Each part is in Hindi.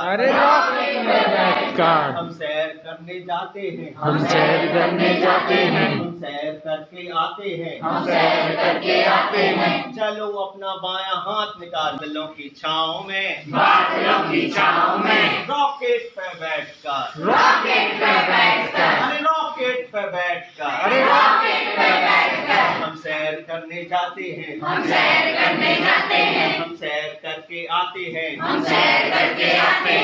अरे रॉकेट में बैठकर हम सैर करने जाते हैं, हम सैर करने जाते हैं, हम सैर करके आते हैं, हम सैर करके आते हैं। चलो अपना बायां हाथ निकाल बादलों की छाँव में, बादलों की छाँव में रॉकेट पे बैठकर, रॉकेट पे बैठकर, अरे रॉकेट पे बैठकर, अरे रॉकेट पे बैठकर हम सैर करने जाते हैं, हम सैर करने जाते हैं, हम सैर करके आते हैं, हम सैर करके आते हैं।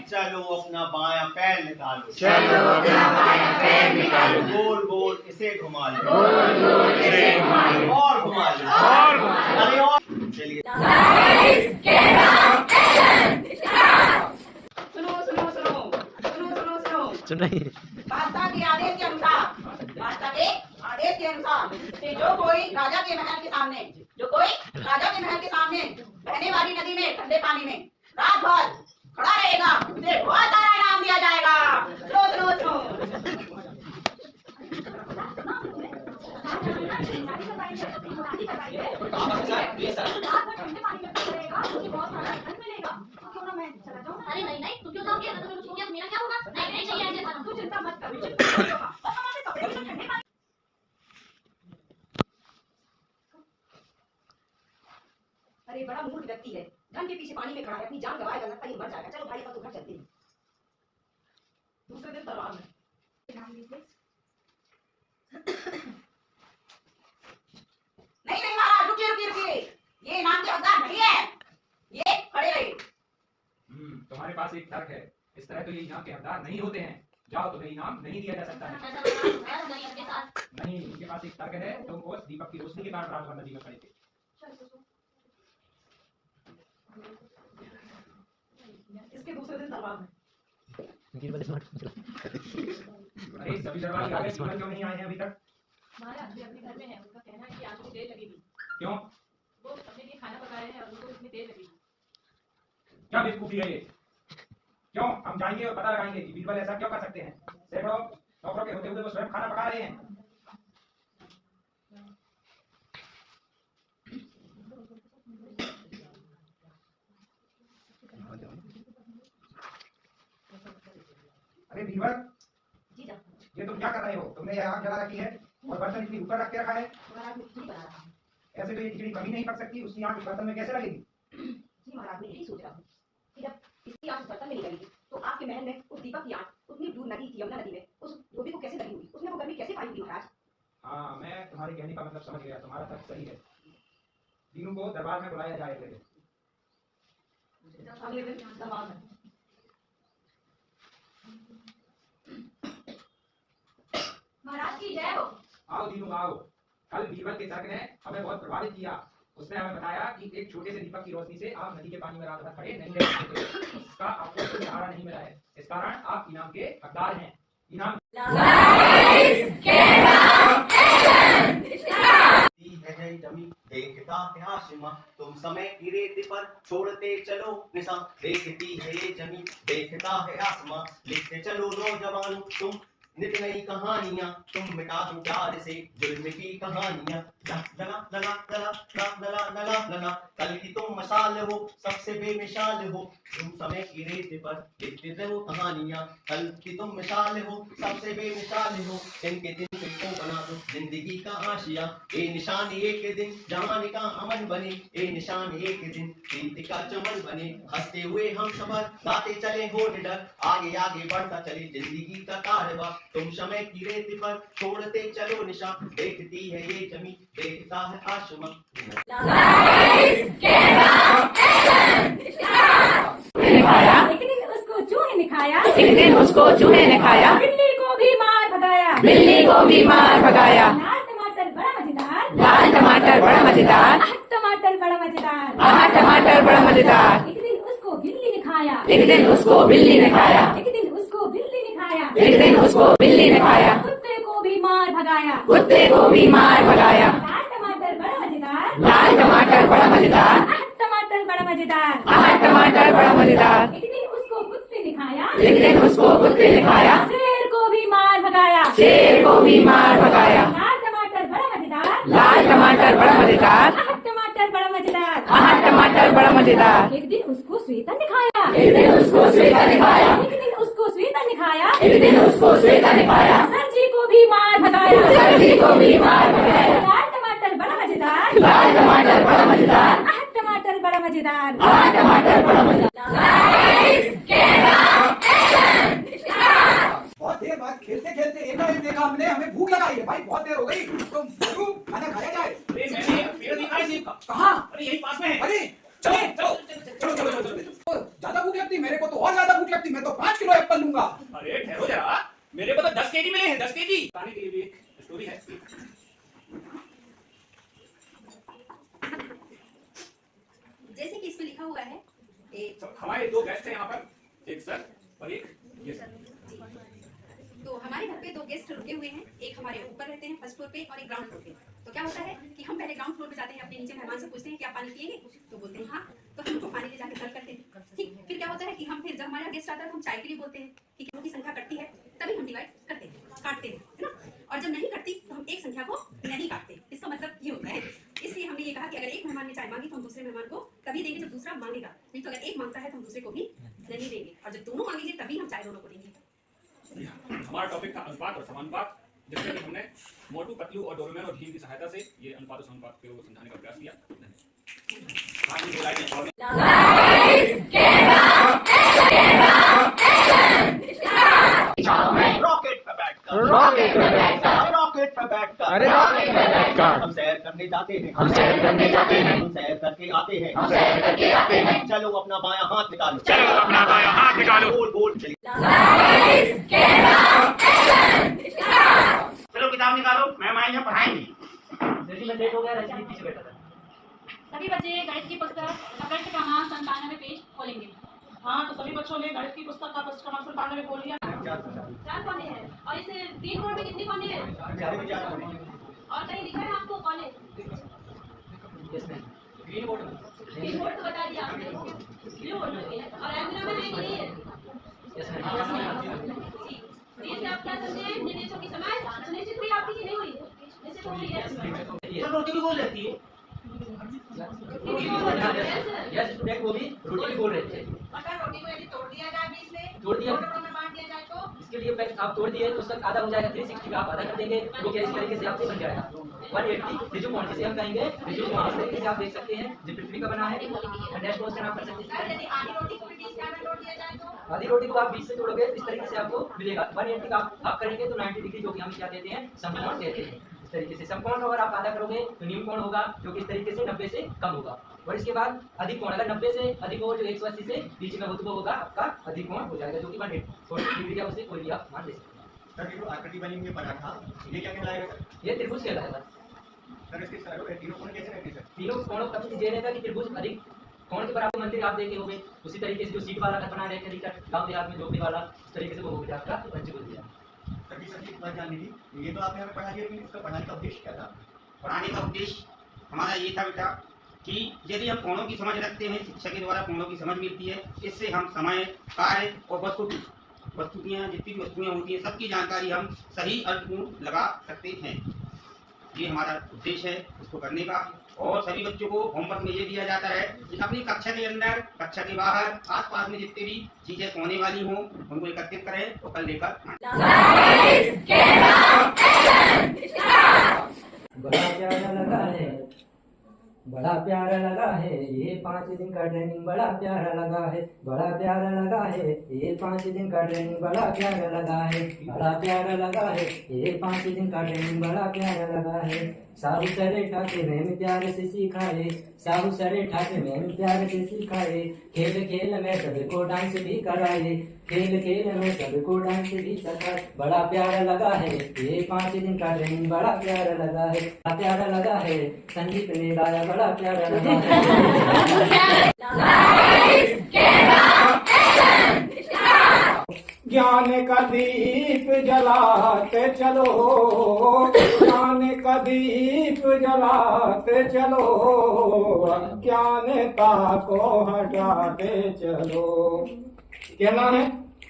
चलो अपना बायां पैर निकालो, चलो अपना बायां पैर निकालो, गोल गोल इसे घुमा लो, गोल गोल इसे घुमा लो, और घुमा लो, और घुमा लो। अरे और चलिए सुनिए बादशाह के आदेश के अनुसार, बादशाह के आदेश के अनुसार कि जो कोई राजा के महल के सामने, जो कोई राजा के महल के सामने बहने वाली नदी में ठंडे पानी में रात भर खड़ा रहेगा, उसे बहुत सारा इनाम दिया जाएगा। सुनो सुनो सुनो। अरे नहीं नहीं, तू क्यों जाओगी? अगर तुम्हें कुछ हो गया तो मेरा क्या होगा? नहीं नहीं चाहिए ऐसे खाना, तू चिंता मत कर। अरे बड़ा मूर्ख व्यक्ति है, धन के पीछे पानी में खड़ा है, अपनी जान गवाएगा, लगता है ये मर जाएगा। चलो भाई, तो घर चलते हैं। दूसरे दिन तलवार में नहीं नहीं महाराज, रुकिए रुकिए रुकिए, ये इनाम के हकदार नहीं है, ये खड़े रहिए। तुम्हारे पास एक तर्क है। इस तरह तो ये इनाम के हकदार नहीं होते हैं। जाओ, तुम्हें इनाम नहीं दिया जा सकता है। ऐसा बता यार, गरीब के साथ नहीं, इनके पास एक तर्क है। तुम उस दीपक की रोशनी के कारण रात भर नदी में खड़े थे। इसके दूसरे दिन तलवार में अरे सभी दरबार आ गए, दीपक क्यों नहीं आए हैं अभी तक? महाराज भी अपने घर में है, उनका कहना है कि आज भी देर लगेगी। क्यों? वो अपने लिए खाना पका रहे हैं और उनको इसमें देर लगेगी। क्या बेवकूफी है ये? क्यों? हम जाएंगे और पता लगाएंगे कि बीरबल ऐसा क्यों कर सकते हैं। सैकड़ों नौकरों के होते हुए वो स्वयं खाना पका रहे हैं। अरे बीरबल, जी जा ये तुम क्या कर रहे हो? तुमने ये आग जला रखी है और बर्तन इतनी ऊपर रख के रखा है। महाराज, मैं खिचड़ी बना रहा हूँ। ऐसे तो ये खिचड़ी कभी नहीं पक सकती। उसकी आग इस बर्तन में कैसे लगेगी? जी महाराज, मैं यही सोच रहा हूँ कि जब इसकी आंख बर्तन में निकलेगी तो आपके महल में उस दीपक की आंख उतनी दूर नदी थी, यमुना नदी में, उस धोबी को कैसे लगी होगी? उसने वो गर्मी कैसे पाई होगी महाराज? हाँ, मैं तुम्हारे कहने का मतलब समझ गया। तुम्हारा तर्क सही है। तीनों को दरबार में बुलाया जाए अगले दिन। अगले दिन दरबार में महाराज की जय हो। आओ तीनों आओ। कल बीरबल के तर्क ने हमें बहुत प्रभावित किया। उसने हमें बताया कि एक छोटे से दीपक की रोशनी से आप नदी के पानी में रात भर खड़े नहीं रह सकते। उसका आपको कोई सहारा नहीं मिला है। इस कारण आप इनाम के हकदार हैं। इनाम है जमी, देखता है आसमां, तुम समय की रेत पर छोड़ते चलो निशान। देखती है ये जमी, देखता है आसमां, लिखते चलो नौजवान तुम नित नई कहानियां। तुम मिटा दो प्यार से जुल्म की कहानियां। लला लला लला लला लला लला, कल की तुम मशाल हो, सबसे बेमिसाल हो। तुम समय की रेत पर लिखते रहो कहानियां। कल की तुम मिसाल हो, सबसे बेमिसाल हो। इनके दिन तुमको बना दो जिंदगी का आशिया। ए निशान एक दिन जहान का अमन बने, ए निशान एक दिन प्रीति का चमन बने। हंसते हुए हम सफर गाते चले हो निडर, आगे आगे बढ़ता चले जिंदगी का कारवा। तुम समय की रेत पर छोड़ते चलो निशान, देखती है ये जमी, देखता है आसमां। एक दिन उसको चूहे ने खाया, एक दिन उसको चूहे ने खाया, बिल्ली को भी मार भगाया, बिल्ली को भी मार भगाया। लाल टमाटर बड़ा मजेदार, लाल टमाटर बड़ा मजेदार, टमाटर बड़ा मजेदार, टमाटर बड़ा मजेदार। एक दिन उसको बिल्ली ने खाया, एक दिन उसको बिल्ली ने खाया, एक दिन उसको बिल्ली ने खाया, एक दिन उसको बिल्ली ने खाया। कुत्ते को भी मार भगाया, कुत्ते को भी मार भगाया। लाल टमाटर बड़ा मजेदार, लाल टमाटर बड़ा मजेदार, टमाटर बड़ा मजेदार, टमाटर बड़ा मजेदार। एक दिन उसको कुत्ते ने खाया, एक दिन उसको कुत्ते ने खाया। शेर को भी मार भगाया, शेर को भी मार भगाया। लाल टमाटर बड़ा मजेदार, लाल टमाटर बड़ा मजेदार, टमाटर बड़ा मजेदार, टमाटर बड़ा मजेदार। एक दिन उसको स्वेता निखाया, एक दिन उसको स्वेता निखाया, एक दिन उसको स्वेता निखाया, एक दिन उसको स्वेता निखाया, सर जी को भी मार भगाया, सर जी को भी मार भगाया। लाल टमाटर बड़ा मजेदार, लाल टमाटर बड़ा मजेदार, टमाटर बड़ा मजेदार, टमाटर बड़ा मजेदार। बहुत देर बाद खेलते खेलते एकाएक देखा हमने, हमें भूख लगाई है भाई, बहुत देर हो गई, तो खाना खाया जाए। कहाँ? अरे यही पास में है। अरे चलो चलो चलो चलो चलो चलो। ज्यादा भूख लगती, मेरे को तो और ज्यादा भूख लगती, मैं तो 5 किलो एप्पल लूंगा। अरे ठहरो जरा, मेरे को तो 10 केजी मिले हैं, 10 केजी। खाने के लिए भी एक स्टोरी है। जैसे कि इसमें लिखा हुआ है हमारे 2 गेस्ट हैं यहाँ पर, एक सर और एक ये सर। तो हमारे घर पे 2 गेस्ट रुके हुए हैं, एक हमारे ऊपर रहते हैं फर्स्ट फ्लोर पे और एक ग्राउंड फ्लोर पे। तो क्या होता है कि हम पहले ग्राउंड फ्लोर पे जाते हैं, अपने नीचे मेहमान से पूछते हैं कि आप पानी पिएंगे, तो बोलते हैं हाँ, तो हम उनको पानी ले जाकर सर्व करते हैं। ठीक, फिर क्या होता है कि हम फिर जब हमारा गेस्ट आता है तो हम चाय के लिए बोलते हैं कि कितनों की संख्या कटती है तभी हम डिवाइड करते हैं, काटते हैं, है ना। और जब नहीं कटती तो हम एक संख्या को नहीं काटते। इसका मतलब ये होता है, इसलिए हमने ये कहा कि अगर एक मेहमान ने चाय मांगी तो हम दूसरे मेहमान को तभी देंगे जब दूसरा मांगेगा, नहीं तो अगर एक मांगता है तो हम दूसरे को भी नहीं देंगे, और जब दोनों मांगेंगे तभी हम चाय दोनों को देंगे। हमारा टॉपिक था अनुपात और समानुपात, जिसमें कि हमने मोटू, पतलू और डोरेमोन और भीम की सहायता से ये अनुपात और समानुपात को समझाने का प्रयास किया। रॉकेट पे बैठकर, रॉकेट पे बैठकर, रॉकेट पे बैठकर, अरे रॉकेट पे बैठकर हम सैर करने जाते हैं, हम सैर करने जाते हैं, हम सैर करके आते हैं, हम सैर करके आते हैं। चलो अपना बायां हाथ निकालो, चलो अपना बायां हाथ निकालो, गोल गोल चलिए। चलो किताब निकालो, मैम आई है पढ़ाएंगी। सभी बच्चे गणित की पुस्तक प्रकट क्रमांक 97 पेज खोलेंगे। हाँ, तो सभी बच्चों ने गणित की पुस्तक का पृष्ठ क्रमांक 97 में खोल लिया। 4 कोने हैं और इस 3 बोर्ड में कितने कोने हैं और कहीं लिखा है आपको कोने? ग्रीन बोर्ड में 3 बोर्ड तो बता दिया आपने, ब्लू बोर्ड में है और एंगुलर में है कि नहीं है? ये से आप क्या समझे? निर्देशों की समाज सुनिश्चित हुई आपकी कि नहीं हुई? निश्चित हो रही है। तो रोटी भी बोल लेती है। यस स्टूडेंट वो भी रोटी भी बोल रहे थे। अगर रोटी को यदि तोड़ दिया जाए बीच में, तोड़ दिया, 2 टुकड़ों में बांट दिया जाए तो इसके लिए पहले आप तोड़ दिए तो उसका आधा हो जाएगा, 360 का आप आधा कर देंगे, तो क्या इस तरीके से आपसे बन जाएगा 180 त्रिभुज जिसे हम कहेंगे त्रिभुज कोण। इस तरीके से आप देख सकते हैं जो पृथ्वी का बना है, डैश क्वेश्चन आप कर सकते सर हैं। यदि आधी रोटी को भी बीच में तोड़ दिया जाए तो आधी रोटी को आप बीच से तोड़ोगे इस तरीके से आपको मिलेगा 180 का आप करेंगे तो 90 डिग्री, जो कि हम क्या देते हैं समकोण देते हैं। इस तरीके से समकोण अगर आप आधा करोगे तो न्यून कोण होगा, जो कि इस तरीके से 90 से कम होगा। और इसके बाद अधिक कोण, अगर 90 से अधिक हो जो 180 से बीच में हो तो वो होगा आपका अधिक कोण हो जाएगा, जो कि 180 डिग्री का उसे कोई भी आप मान ले सकते हैं। सर ये जो आकृति बनी हुई है पराठा, ये क्या कहलाएगा सर? ये त्रिभुज कहलाएगा। सर इसके तीनों कोण कैसे रहते हैं सर? तीनों कोणों का ये रहेगा कि त्रिभुज अधिक कोण के बराबर मंदिर आप देखे होंगे, उसी तरीके से जो सीट वाला घर बना रहे थे गाँव देहात में झोपड़ी वाला, उस तरीके से वो हो गया आपका पंचभुज दिया। सर एक बात जान लीजिए, ये तो आपने हमें पढ़ा दिया कि इसका पढ़ाने का उद्देश्य क्या था? पढ़ाने का उद्देश्य हमारा ये था बेटा कि यदि हम कोणों की समझ रखते हैं, शिक्षा के द्वारा कोणों की समझ मिलती है, इससे हम समय, कार्य और वस्तुएं जितनी भी वस्तुएं होती हैं सबकी जानकारी हम सही अर्थपूर्ण लगा सकते हैं। ये हमारा उद्देश्य है इसको करने का। और सभी बच्चों को होमवर्क में ये दिया जाता है कि अपनी कक्षा के अंदर, कक्षा के बाहर, आसपास में जितनी भी चीजें होने वाली हों उनको एकत्रित करें और कल लेकर बड़ा प्यारा लगा है, बड़ा प्यारा लगा है ये 5 दिन का ट्रेनिंग, बड़ा प्यारा लगा है, बड़ा प्यारा लगा है ये 5 दिन का ट्रेनिंग, बड़ा प्यारा लगा है, बड़ा प्यारा लगा है ये 5 दिन का ट्रेनिंग, बड़ा प्यारा लगा है। साहू सरे ठाके मैम प्यार से सिखाए, साहू सरे ठाके मैम प्यार से सिखाए, खेल खेल में सबको डांस भी कराए, खेल खेल में सबको डांस भी सिखाए, बड़ा प्यारा लगा है ये 5 दिन का ट्रेनिंग, बड़ा प्यारा लगा है, बड़ा प्यारा लगा है संगीत ने गाया, बड़ा प्यारा लगा है। ज्ञान का दीप जलाते चलो, ज्ञान का दीप जलाते चलो, अज्ञानता को हटाते चलो। कहना है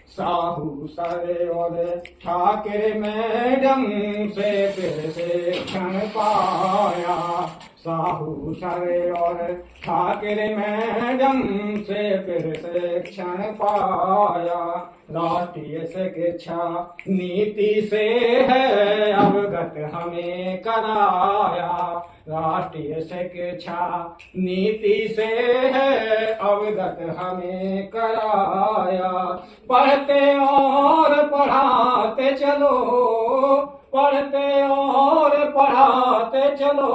साहू सर और ठाकरे मैडम से फिर शिक्षण पाया। साहू सर और ठाकरे मैडम से फिर शिक्षण पाया। राष्ट्रीय शिक्षा नीति से है अवगत हमें कराया। राष्ट्रीय शिक्षा नीति से है अवगत हमें कराया। पढ़ते और पढ़ाते चलो, पढ़ते और पढ़ाते चलो,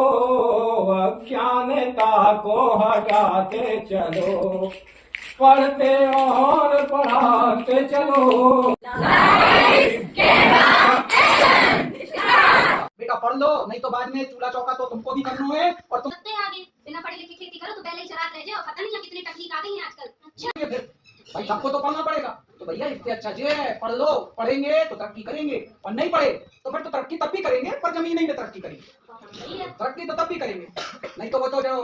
अज्ञानता को हटाते चलो। पढ़ते और पढ़ाते चलो। बेटा पढ़ लो, नहीं तो बाद में चूल्हा चौका तो तुमको भी करना है और तुम सकते हैं आगे बिना पढ़े लिखे खेती करो तो पहले ही शराब रह जाओ। पता नहीं कितनी तकनीक आ गई है आजकल। अच्छा फिर भाई सबको तो पढ़ना पड़ेगा। तो भैया इससे अच्छा ये है, पढ़ लो, पढ़ेंगे तो तरक्की करेंगे, और नहीं पढ़े तो फिर तो तरक्की तब भी करेंगे पर जमीन नहीं में तरक्की करेंगे। तरक्की तो तब भी करेंगे, नहीं तो वो तो जो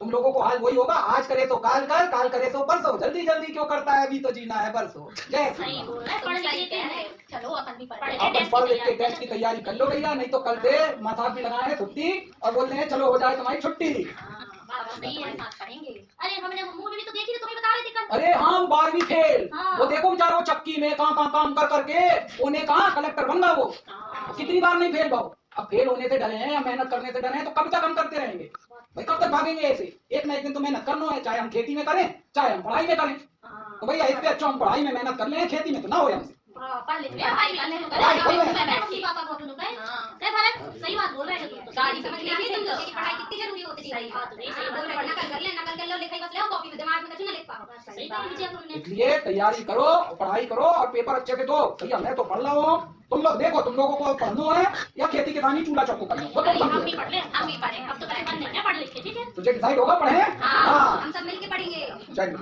तुम लोगों को हाल वही होगा, आज करे तो काल कर, काल करे तो परसों। जल्दी जल्दी क्यों करता है, अभी तो जीना है बरसों। जय सही बोल रहा है, पढ़ लेते हैं। चलो अपन भी पढ़ अपन पढ़ लिख के टेस्ट की तैयारी कर लो भैया, नहीं तो कल से माथा भी लगाए हैं छुट्टी और बोल रहे हैं चलो हो जाए तुम्हारी छुट्टी। सही है, साथ पढ़ेंगे। अरे हमने मूवी भी तो देखी थी, तुम्हें बता रहे थे कल। अरे हाँ 12वीं फेल। हाँ। वो देखो बेचारा वो चक्की में कहाँ काम कर करके उन्हें कहा कलेक्टर बन गया वो। कितनी बार नहीं फेल भाव। अब फेल होने से डरे हैं या मेहनत करने से डरे हैं, तो कब तक हम करते रहेंगे भाई, कब तक भागेंगे ऐसे। एक ना एक दिन तो मेहनत करना है, चाहे हम खेती में करें चाहे हम पढ़ाई में करें। तो भैया इससे अच्छा हम पढ़ाई में मेहनत कर लें, खेती में तो ना हो हमसे। सही बात बोल रहे हैं। गाड़ी समझ में आ गई तुमको कि पढ़ाई कितनी जरूरी होती है। सही बात है, सही बोल रहे हो, नकल कर ले, नकल कर लो, लिखाई बस ले, कॉपी में दिमाग में कुछ ना लिख पाओ। सही बात कीजिए तुमने। इसलिए तैयारी करो, पढ़ाई करो और पेपर अच्छे से दो। भैया मैं तो पढ़ रहा हूँ, तुम लोग देखो तुम लोगों को पढ़ना है या खेती किसानी चूल्हा चौको करना है, वो तुम हम भी समझो। पढ़ ले, हम भी पढ़े। अब तो पढ़े पढ़ लेंगे, पढ़ लिख के, ठीक है। तुझे डिसाइड होगा पढ़े। हाँ, हम सब मिलके पढ़ेंगे। चलिए।